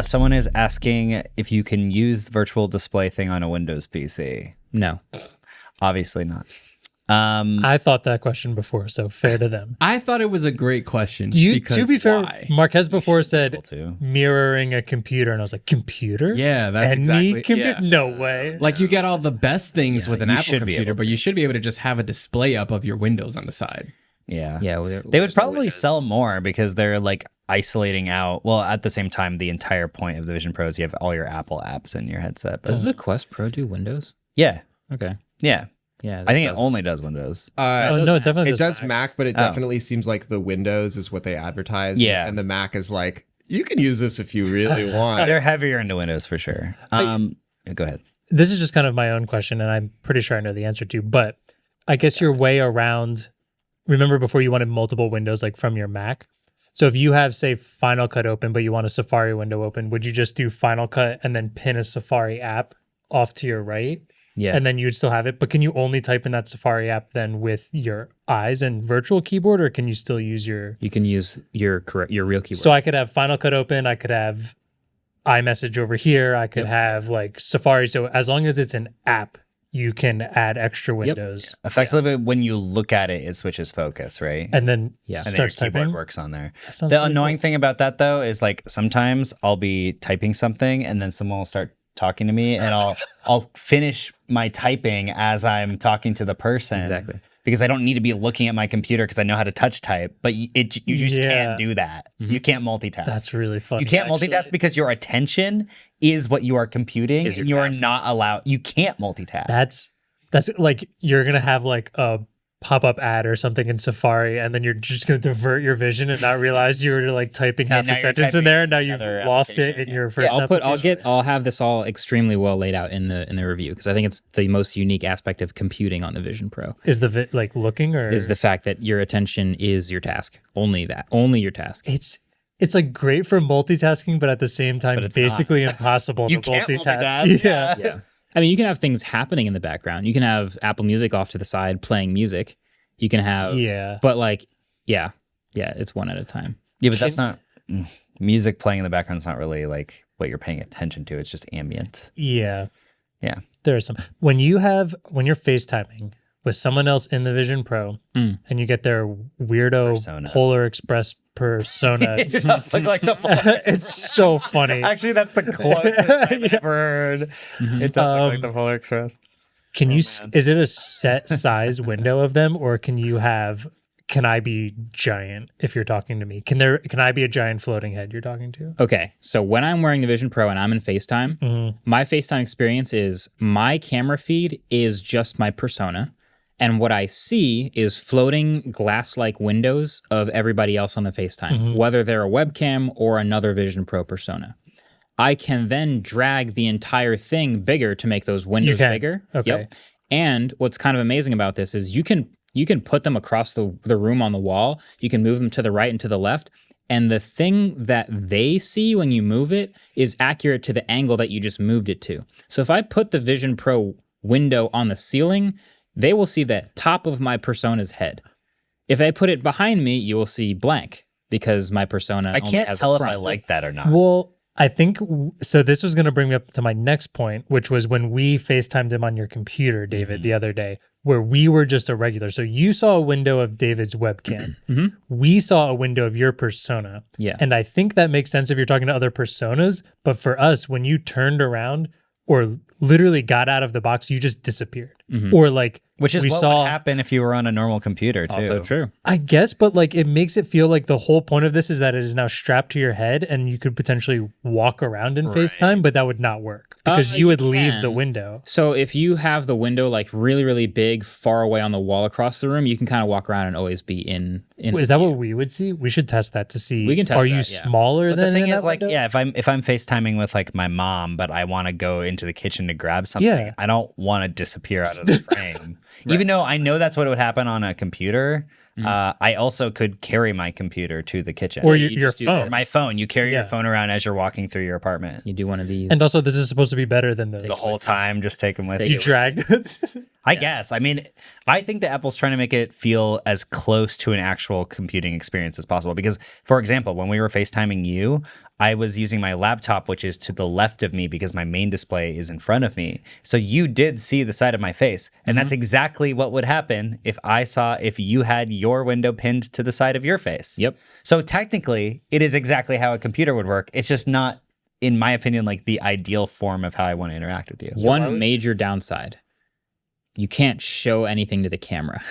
Someone is asking if you can use virtual display thing on a Windows PC. No. Obviously not. I thought that question before, so fair to them. I thought it was a great question. To be fair, why? Marques before said able to. mirroring a computer, and I was like, computer? Yeah, that's Any exactly. Yeah. No way. Like you get all the best things with an you Apple should be computer, able but you should be able to just have a display up of your windows on the side. Yeah. Yeah. They would probably sell more because they're like isolating out. Well, at the same time, the entire point of the Vision Pro is you have all your Apple apps in your headset. But Does the Quest Pro do Windows? yeah. Okay. Yeah. Yeah. I think it only does Windows. No, it definitely It does Mac. Mac, but it definitely seems like the Windows is what they advertise. Yeah. And the Mac is like, you can use this if you really want. They're heavier into Windows for sure. Go ahead. This is just kind of my own question, and I'm pretty sure I know the answer to, but I guess your way around, remember before you wanted multiple windows like from your Mac? So if you have, say, Final Cut open, but you want a Safari window open, would you just do Final Cut and then pin a Safari app off to your right? Yeah. And then you'd still have it. But can you only type in that Safari app then with your eyes and virtual keyboard, or can you still use your... You can use your real keyboard. So I could have Final Cut open, I could have iMessage over here, I could have like Safari. So as long as it's an app, you can add extra windows. Effectively, when you look at it, it switches focus, right? And then Yeah. And then your starts keyboard typing. works on there. sounds The pretty annoying thing about that, though, is like sometimes I'll be typing something and then someone will start talking to me and I'll finish my typing as I'm talking to the person. Exactly. Because I don't need to be looking at my computer because I know how to touch type, but you just Yeah. can't do that. You can't multitask. That's really funny. You can't multitask actually. because your attention is what you are computing. Is your And you are task. not allowed. You can't multitask. That's like you're gonna have like a pop-up ad or something in Safari, and then you're just gonna divert your vision and not realize you were like typing half now a you're sentence in typing there, and now you've another lost it application. in your first. I'll have this all extremely well laid out in the review because I think it's the most unique aspect of computing on the Vision Pro Is the like looking or is the fact that your attention is your task. Only your task. it's like great for multitasking, but at the same time, it's basically impossible You to can't multitask. multitask, Yeah. Yeah. I mean, you can have things happening in the background. You can have Apple Music off to the side playing music. You can have, but like, yeah, it's one at a time. Yeah, but that's not music playing in the background. It's not really like what you're paying attention to. It's just ambient. Yeah. Yeah. There are some when you're FaceTiming with someone else in the Vision Pro and you get their weirdo Persona. Polar Express persona. It does look like the Polar It's so funny. Actually, that's the closest I've ever heard. It does look like the Polar Express. Can you is it a set size window of them, or can I be giant if you're talking to me? Can I be a giant floating head you're talking to? Okay, so when I'm wearing the Vision Pro and I'm in FaceTime, my FaceTime experience is my camera feed is just my persona. And what I see is floating glass-like windows of everybody else on the FaceTime, whether they're a webcam or another Vision Pro persona. I can then drag the entire thing bigger to make those windows bigger. Okay. Yep. And what's kind of amazing about this is you can put them across the room on the wall. You can move them to the right and to the left. And the thing that they see when you move it is accurate to the angle that you just moved it to. So if I put the Vision Pro window on the ceiling, they will see the top of my persona's head. If I put it behind me, you will see blank because my persona I only can't has tell a if I front. like that or not. Well, I think so. This was going to bring me up to my next point, which was when we FaceTimed him on your computer, David, the other day, where we were just a regular. So you saw a window of David's webcam. We saw a window of your persona. Yeah. And I think that makes sense if you're talking to other personas. But for us, when you turned around or literally got out of the box, you just disappeared. Or like, Which is we what saw, would happen if you were on a normal computer, too. Also true. I guess, but like it makes it feel like the whole point of this is that it is now strapped to your head and you could potentially walk around in FaceTime, but that would not work because you would leave the can. window. So if you have the window like really, really big, far away on the wall across the room, you can kind of walk around and always be in. Is that what we would see? We should test that to see. We can test Are you that, yeah. smaller But than the thing in is, that like, window? yeah, if I'm FaceTiming with like my mom, but I want to go into the kitchen to grab something, Yeah. I don't want to disappear out of the frame. Even though I know that's what would happen on a computer, I also could carry my computer to the kitchen. Or you your just do phone. this. my phone. You carry your Yeah. phone around as you're walking through your apartment. You do one of these. And also, this is supposed to be better than those. The whole time, just take them with Take you. You dragged it. I guess. I mean, I think that Apple's trying to make it feel as close to an actual computing experience as possible. Because, for example, when we were FaceTiming you, I was using my laptop, which is to the left of me because my main display is in front of me. So you did see the side of my face. And that's exactly what would happen if you had your window pinned to the side of your face. Yep. So technically, it is exactly how a computer would work. It's just not, in my opinion, like the ideal form of how I want to interact with you. One major downside, you can't show anything to the camera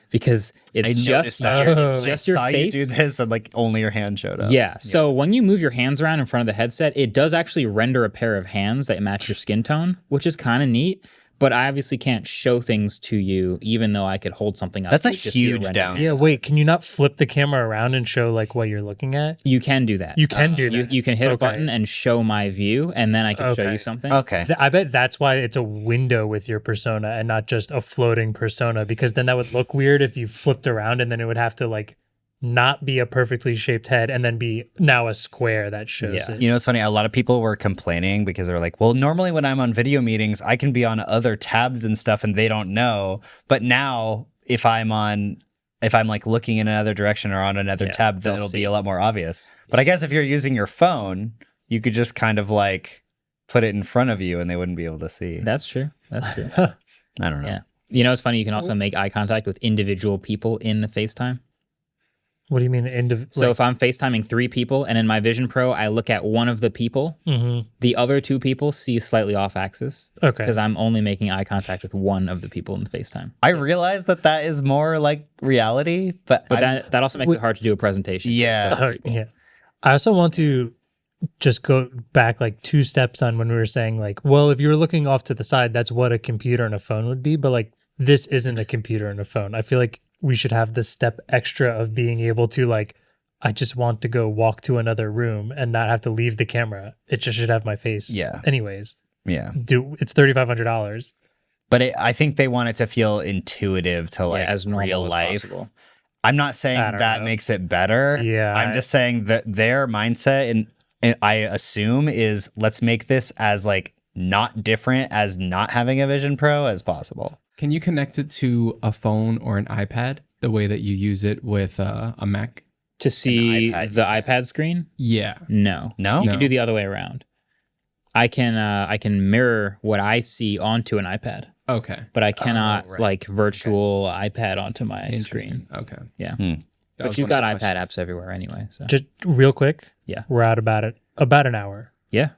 because it's just your saw face. You do this and like only your hand showed up. Yeah. So when you move your hands around in front of the headset, it does actually render a pair of hands that match your skin tone, which is kind of neat. But I obviously can't show things to you, even though I could hold something up. That's a to just see huge rendered downside. Yeah, wait, can you not flip the camera around and show like what you're looking at? You can do that. You can do that. You can hit a button and show my view, and then I can show you something. Okay. I bet that's why it's a window with your persona and not just a floating persona, because then that would look weird if you flipped around and then it would have to like not be a perfectly shaped head and then be now a square that shows it. You know, it's funny. A lot of people were complaining because they're like, well, normally when I'm on video meetings, I can be on other tabs and stuff and they don't know. But now if I'm like looking in another direction or on another tab, then it'll be a lot more obvious. But I guess if you're using your phone, you could just kind of like put it in front of you and they wouldn't be able to see. That's true. That's true. I don't know. Yeah. You know, it's funny. You can also make eye contact with individual people in the FaceTime. What do you mean? So if I'm FaceTiming 3 people and in my Vision Pro, I look at one of the people, the other 2 people see slightly off axis. Okay. Because I'm only making eye contact with one of the people in the FaceTime. I realize that is more like reality, but that also makes it hard to do a presentation. Yeah. Yeah. I also want to just go back like 2 steps on when we were saying like, well, if you're looking off to the side, that's what a computer and a phone would be. But like, this isn't a computer and a phone. I feel like we should have this step extra of being able to like, I just want to go walk to another room and not have to leave the camera. It just should have my face. Yeah. Anyways, yeah. It's $3,500. But I think they want it to feel intuitive to like as normal real as life. possible. I'm not saying I don't that know. makes it better. Yeah. I'm just saying that their mindset and I assume is let's make this as like not different as not having a Vision Pro as possible. Can you connect it to a phone or an iPad the way that you use it with a Mac? To see iPad, the iPad screen? Yeah. No. No? You can do the other way around. I can mirror what I see onto an iPad, Okay. but I cannot right. like virtual iPad onto my screen. Interesting. Okay. Yeah. That But was you've one got of the iPad questions. apps everywhere anyway. So Just real quick. Yeah. We're at about an hour. yeah.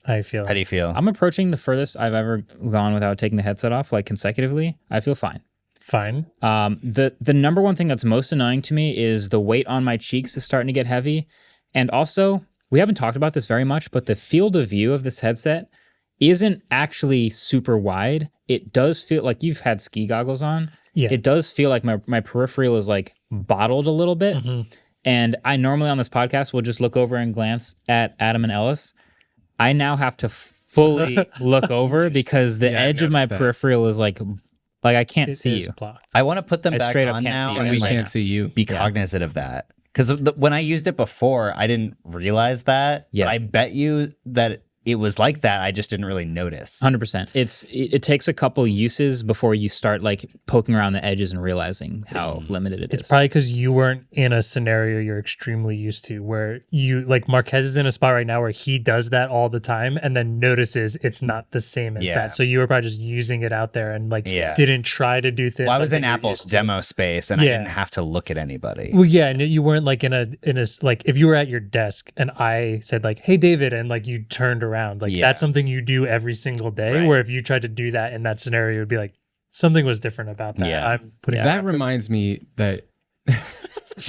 I feel. How do you feel? I'm approaching the furthest I've ever gone without taking the headset off, like consecutively. I feel fine. Fine. The number one thing that's most annoying to me is the weight on my cheeks is starting to get heavy. And also, we haven't talked about this very much, but the field of view of this headset isn't actually super wide. It does feel like you've had ski goggles on. Yeah. It does feel like my peripheral is like bottled a little bit. And I normally on this podcast will just look over and glance at Adam and Ellis. I now have to fully look over because the edge of my noticed that. peripheral is like I can't It see is you. blocked. I want to put them I back straight up on can't now see you. and We Like, can't see you. be cognizant of that. Because when I used it before, I didn't realize that. Yeah. But I bet you that it was like that. I just didn't really notice. 100%. It takes a couple uses before you start like poking around the edges and realizing how limited it is. It's probably because you weren't in a scenario you're extremely used to where you like Marques is in a spot right now where he does that all the time and then notices it's not the same as Yeah. that. So you were probably just using it out there and like Yeah. didn't try to do things. Well, I was like in that you're Apple's used to. demo space and I Yeah. didn't have to look at anybody. Well, yeah, and you weren't like in a like if you were at your desk and I said like, "Hey, David," and like you turned around, like Yeah. that's something you do every single day. Right. Where if you tried to do that in that scenario, it would be like something was different about that. Yeah. I'm putting That reminds me that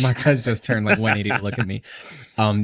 my guys just turned like 180 to look at me.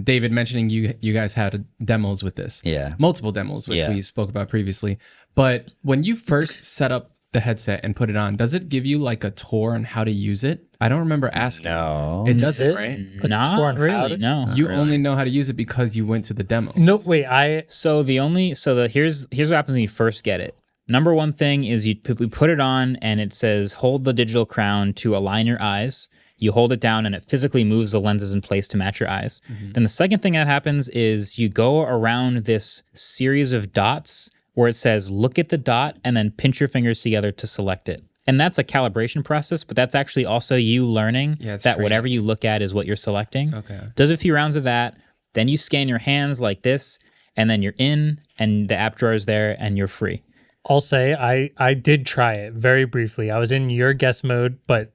David mentioning you guys had demos with this. Yeah. Multiple demos, which Yeah. we spoke about previously. But when you first set up the headset and put it on, does it give you like a tour on how to use it? I don't remember asking. No. It doesn't, it? right? tour Not on how really, to- no. You only know how to use it because you went to the demos. No, wait, Here's what happens when you first get it. Number one thing is we put it on and it says hold the digital crown to align your eyes. You hold it down and it physically moves the lenses in place to match your eyes. Then the second thing that happens is you go around this series of dots where it says look at the dot and then pinch your fingers together to select it. And that's a calibration process, but that's actually also you learning Yeah, it's that training. whatever you look at is what you're selecting. Okay. Does a few rounds of that. Then you scan your hands like this, and then you're in, and the app drawer is there, and you're free. I'll say I did try it very briefly. I was in your guest mode, but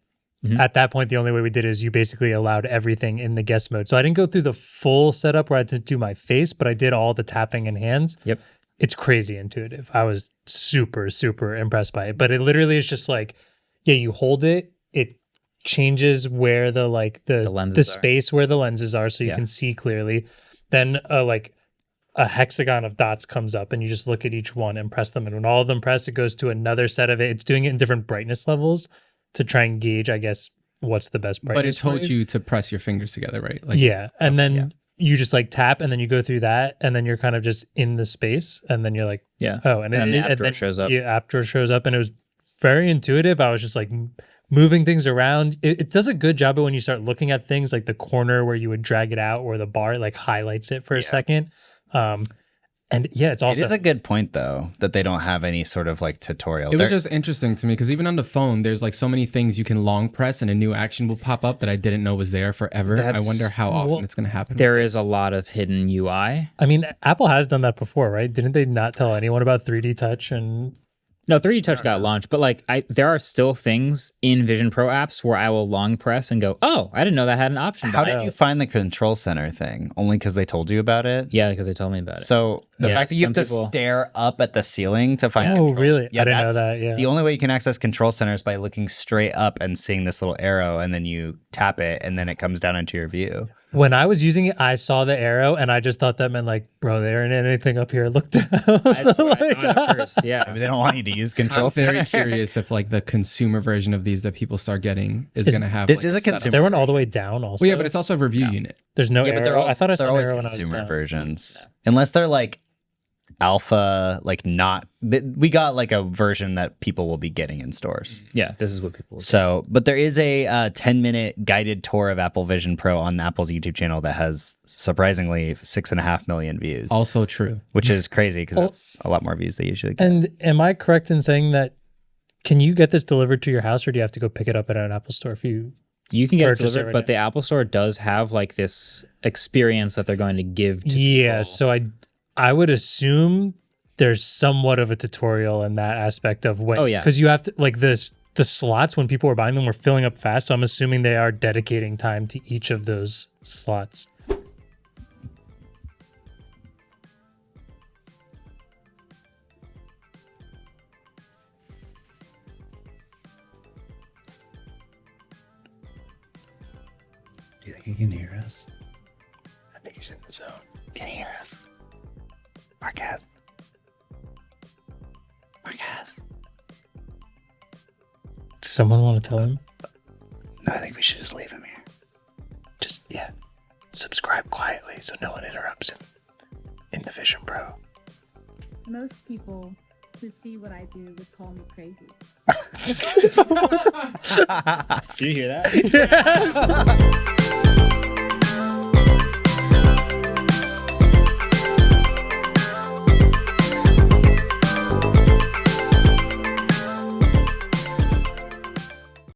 at that point, the only way we did is you basically allowed everything in the guest mode. So I didn't go through the full setup where I had to do my face, but I did all the tapping and hands. Yep. It's crazy intuitive. I was super, super impressed by it. But it literally is just like, yeah, you hold it, it changes where the lenses the are. space where the lenses are so you can see clearly. Then like a hexagon of dots comes up and you just look at each one and press them. And when all of them press, it goes to another set of it. It's doing it in different brightness levels to try and gauge, I guess, what's the best brightness. But it told for you to press your fingers together, right? Like, yeah. And then you just like tap and then you go through that and then you're kind of just in the space and then you're like, oh, and the app and drawer then shows up. the app drawer shows up and it was very intuitive. I was just like moving things around. It does a good job of when you start looking at things like the corner where you would drag it out or the bar like highlights it for a second. And yeah, it's also It is a good point though that they don't have any sort of like tutorial. it was just interesting to me because even on the phone, there's like so many things you can long press and a new action will pop up that I didn't know was there forever. I wonder how often it's going to happen. There is a lot of hidden UI. I mean, Apple has done that before, right? Didn't they not tell anyone about 3D Touch? And No, 3D Touch got launched, but like there are still things in Vision Pro apps where I will long press and go, oh, I didn't know that had an option. How did you find the control center thing? Only because they told you about it? Yeah, because they told me about it. So the Yeah, fact that you have some to people- stare up at the ceiling to find oh, control. really? Yeah, I didn't know that's that. Yeah. The only way you can access control center is by looking straight up and seeing this little arrow, and then you tap it, and then it comes down into your view. When I was using it, I saw the arrow and I just thought that meant like, bro, there ain't anything up here. Look down. That's what I thought at first. Yeah. I mean, they don't want you to use control I'm center. very curious if like the consumer version of these that people start getting is going to have. this like, is a setup. consumer- There went all the way down also. Well, yeah, but it's also a review unit. There's no Yeah, arrow. but they're all, I thought I they're saw an always arrow when I was consumer down. versions, unless they're like alpha, like not. We got like a version that people will be getting in stores. Yeah, this is what people will do. So, but there is a 10-minute guided tour of Apple Vision Pro on Apple's YouTube channel that has surprisingly 6.5 million views, Also true. which is crazy because that's a lot more views they usually get. And am I correct in saying that can you get this delivered to your house or do you have to go pick it up at an Apple store if you You can get it purchase delivered, right but the Apple Store does have like this experience that they're going to give to Yeah, people. so I would assume there's somewhat of a tutorial in that aspect of when. Oh, yeah. Because you have to like the slots when people were buying them were filling up fast. So I'm assuming they are dedicating time to each of those slots. Do you think he can hear us? I think he's in the zone. Can he hear us? Marques. Marques. Does someone want to tell him? No, I think we should just leave him here. Just, yeah. Subscribe quietly so no one interrupts him in the Vision Pro. Most people who see what I do would call me crazy. Do you hear that?